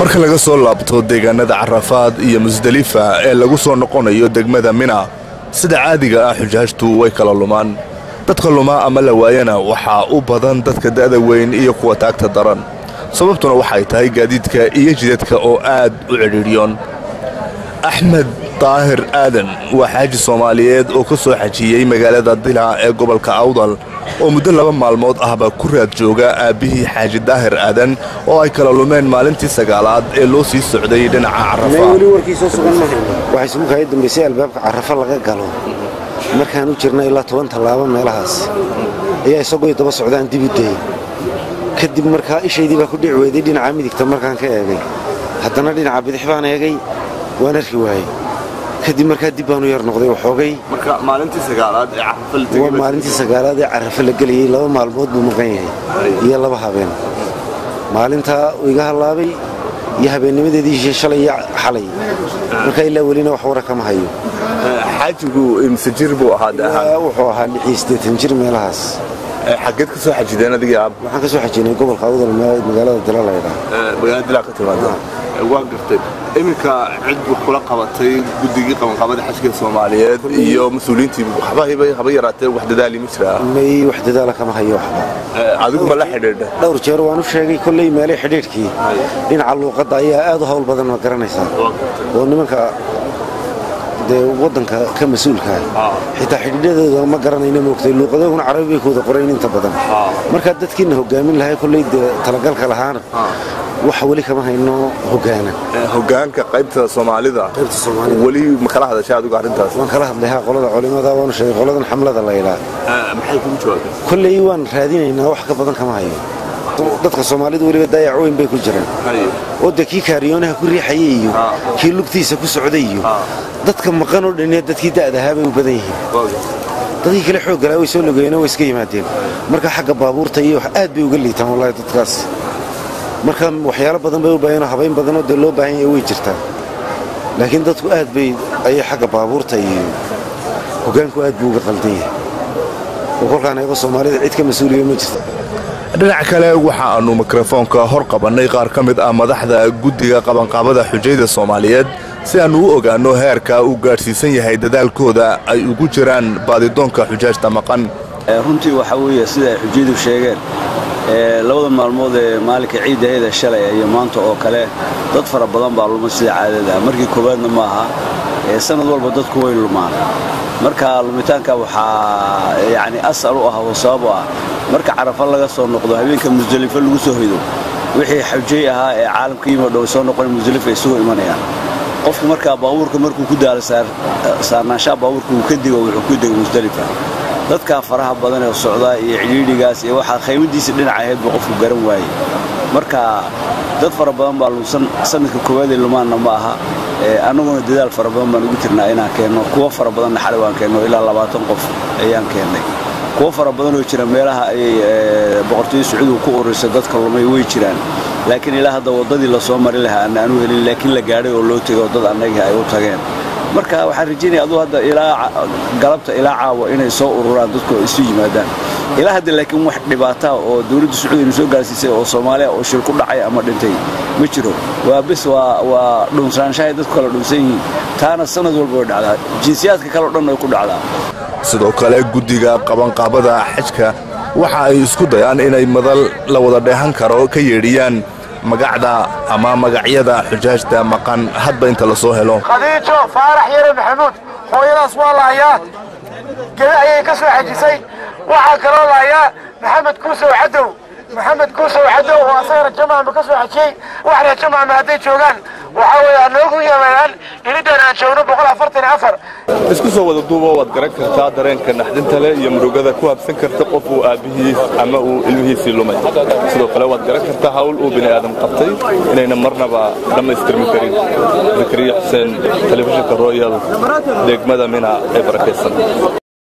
marka laga soo laabto deegaanada Carafaad iyo Musdalifa ee lagu soo noqonayo degmada Mina sida caadiga ah xujaajtu way kala lumaan dadka luma ama la waayana waxa u badan dadka da'da weyn iyo kuwa taagta daran sababtuna waxay tahay gaadiidka iyo jidadka oo aad u ciriiriyoon Axmed Daahir Aadan waa xaaji Soomaaliyeed oo ka soo xajiyay magaalada Dila ee gobolka Awdal oo muddo 2 maalmood ahba ku raad jooga aabihii xaaji Daahir Aadan oo ay kala lumeen maalintii 9aad ee loo sii socday dhinaca Carafa wali warkiisa sugan ma hayno waxa isku kay dambeysay albaabka Carafa laga galo markaan u jirnay ilaa 10 talaabo meelahaas ayaa isagoo daba socdaan dib u day kadib markaa ishaydii baa ku dhici weyday dhinaca midigta markaan ka eegay haddana dhinaca bidix baan eegay waan arki waayay kadib markaa dib baan u yar noqday waxoogay marka maalintii 9aad ee Carafa la tagay maalintii 9aad ee Carafa la galiyay 2 maalmood buu maqan yahay iyo 2 habeen maalinta iga halaabay iyo habeennimadeedii shalay xalay marka ilaa walina wax wara kama hayo xaajigu imsajir buu ahaa wuxuu ahaa 60 jir meelahaas xageed ka soo xajideen adiga aab waxaan ka soo xajinay gobolka Awdal magaalada Dila la yiraahdo magaalada Dila ka timaada waa gartay iminka cid wax kula qabatay gudigii qabanqaabada xajka Soomaaliyeed iyo mas'uuliyiintii waxba yaraatay wax dadaali ma jira may wax dadaala kama hayo waxba adigu ma la xidhiidhay dhowr jeer waan u sheegay kullay meelay xidhiidhkii dhinaca luuqadda ayaa aad u hawl badan ma garanaysaa oo nimanka wadanka ka mas'uulka xitaa xidhiidhadooda ma garanayna moogtay luuqadooda Carabi ku wada qorayn inta badan marka dadkiina hogaamin lahay kullay talagalka lahaana waxa wali kama hayno hogaanka qaybta Soomaalida wali ma kala hadashay adigu arintaas waan kala hadlayaa qolada culimada waan sheegay qoladan xamlada la ilaa maxay ku jawaabeen kullay waan raadinaynaa wax ka badan kama hayo dadka Soomaalidu waliba dayac weyn bay ku jiraan oo dadkii kaariyoonaha ku riixayay iyo kii lugtiisa ku socday iyo dadka maqan oo dhan dadkii daadaha bay u badan yihiin dadkii kale xoog galay way soo lugayeen oo iska yimaadeen marka xagga baabuurta iyo aad bay uga liitaan wallahi dadkaas marka waxyaalo badan bay u baahan habayn badan oo loo baahan yahay way jirtaa laakiin dadku aad bay ay xagga baabuurta iyo hogaanku aad buu uga qaldan yahay oo kolkaan ay Soomaalida cid ka mas'uuliyo ma jirto dhinaca kale waxa aanu mikrofoonka hor qabanay qaar ka mid ah madaxda guddiga qabanqaabada xujayda Soomaaliyeed si aanu u ogaano heerka uu gaarsiisan yahay dadaalkooda ay ugu jiraan baadidoonka xujaajta maqan runtii waxa weeye sida xujaydu sheegeen 2 maalmood ee maalinka ciidaheeda shalay iyo maanta oo kale dad fara badan baa lumay sida caadada markii koobaadna ma aha sanad walba dadku way lumaan marka lumitaanka waxa yaani asal u ah oo sabab ah marka Carafa laga soo noqdo habeenka Musdalifa lagu soo hido wixii xujay ahaa ee caalamka yimid oo soo noqon Musdalifa isugu imanayaan qofku marka baabuurka markuu ku daal saarnaansha baabuurka uu ka digo wuxuu ku digo Musdalifa dadka faraha badan ee socda iyo ciriirigaas iyo waxa qaybadiisa dhinaca ahayd qofku garan waayay marka dad fara badan baa lunsan sanadka koowaad ee lumaana ma aha anaguna dadaal fara badan baan ugu tirnaa inaan keeno kuwa fara badan xalay waan keeno ilaa 20 qof ayaan keenay kuwa fara badan oo jira meelaha ay boqortooyada Sacuudiga ku ururisay dadka lumay way jiraan laakiin ilaa hadda wadadii la soo mari lahaa aanu helin laakiin la gaaray oo loo tagay dad anaga ay u tageen marka waxaan rajaynayaa adoo hadda ilaa galabta ilaa caawa inay soo ururaan dadku isu yimaadaan ilaa hadda laakiin wax dhibaato oo dawladda Sacuudiga soo gaarsiisay oo Soomaaliya oo shil ku dhacay ama dhintay ma jiro waa bis waa dhunsaanshahay dadku kala dhunsan yihiin taana sanad walba oo dhacda jinsiyadka kala dhan oo ku dhacda sidoo kale guddiga qabanqaabada xajka waxa ay isku dayaan inay madal la wada dheehan karo ka yeedhiyaan magacda ama magacyada xujaajta maqan hadba inta la soo helo Khadiijo Faarax Yare Maxamuud hooyadaas waa la hayaa gada ayay ka soo xajisay waxa kale la hayaa Maxamed Kuusow Cadow oo asagana jamaca ka soo xajiyay waxna jamaca ma haday joogan waxa weeye noogu yeemayaan ilidan aan joogno 144 isku soo wada duubo wad garan kartaa dareenka naxdinta leh iyo murugada ku habsan karta qof uu aabihiis ama uu ilmihiisii lumay sidoo kale wad garan kartaa hawl uu bini aadam qabtay inayna marnaba dhamaystirmi karin Zakariya Xuseen telefishinka Royal degmada Mina ee barakeysan